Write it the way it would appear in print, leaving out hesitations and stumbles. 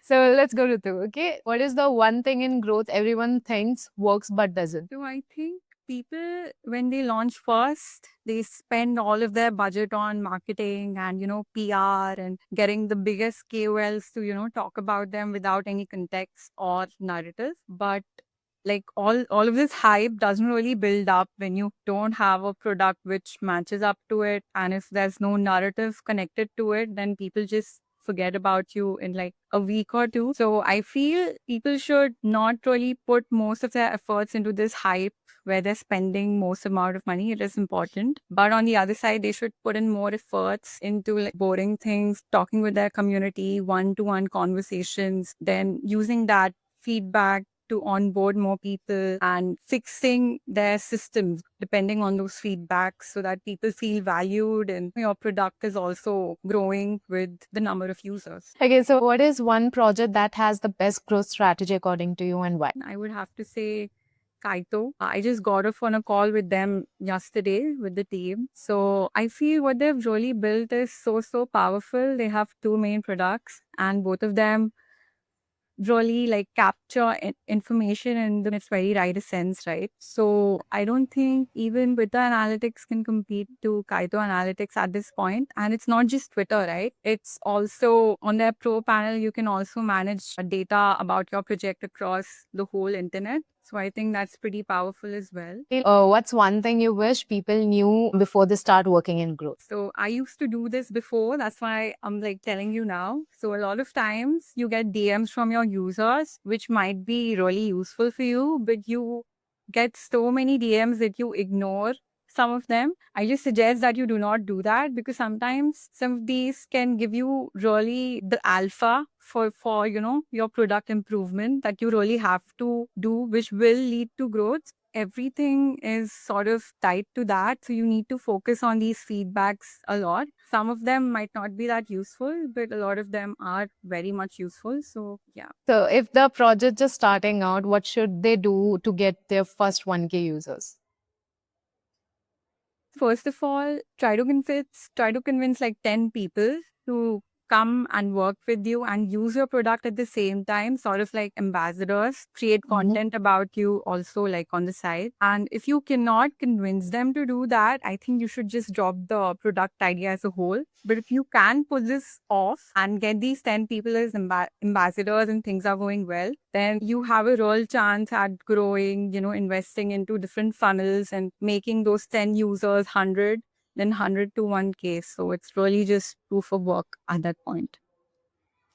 So let's go to two. Okay. What is the one thing in growth everyone thinks works but doesn't? So I think people, when they launch first, they spend all of their budget on marketing and, PR and getting the biggest KOLs to, talk about them without any context or narrative. But like all of this hype doesn't really build up when you don't have a product which matches up to it, and if there's no narrative connected to it, then people just forget about you in like a week or two. So I feel people should not really put most of their efforts into this hype where they're spending most amount of money. It is important, but on the other side they should put in more efforts into like boring things, talking with their community, one-to-one conversations, then using that feedback to onboard more people and fixing their systems depending on those feedbacks so that people feel valued and your product is also growing with the number of users. Okay, so what is one project that has the best growth strategy according to you and why? I would have to say Kaito. I just got off on a call with them yesterday with the team. So I feel what they've really built is so powerful. They have two main products and both of them really like capture information in its very right sense, right? So I don't think even Twitter Analytics can compete to Kaito Analytics at this point. And it's not just Twitter, right? It's also on their pro panel, you can also manage data about your project across the whole internet. So I think that's pretty powerful as well. What's one thing you wish people knew before they start working in growth? So I used to do this before. That's why I'm like telling you now. So a lot of times you get DMs from your users, which might be really useful for you, but you get so many DMs that you ignore some of them. I just suggest that you do not do that because sometimes some of these can give you really the alpha for your product improvement that you really have to do, which will lead to growth. Everything is sort of tied to that. So you need to focus on these feedbacks a lot. Some of them might not be that useful, but a lot of them are very much useful. So yeah. So if the project just starting out, what should they do to get their first 1K users? First of all, try to convince like 10 people to come and work with you and use your product at the same time, sort of like ambassadors, create Mhm. content about you also like on the side. And if you cannot convince them to do that, I think you should just drop the product idea as a whole. But if you can pull this off and get these 10 people as ambassadors and things are going well, then you have a real chance at growing, investing into different funnels and making those 10 users 100, then 100 to 1K. So it's really just proof of work at that point.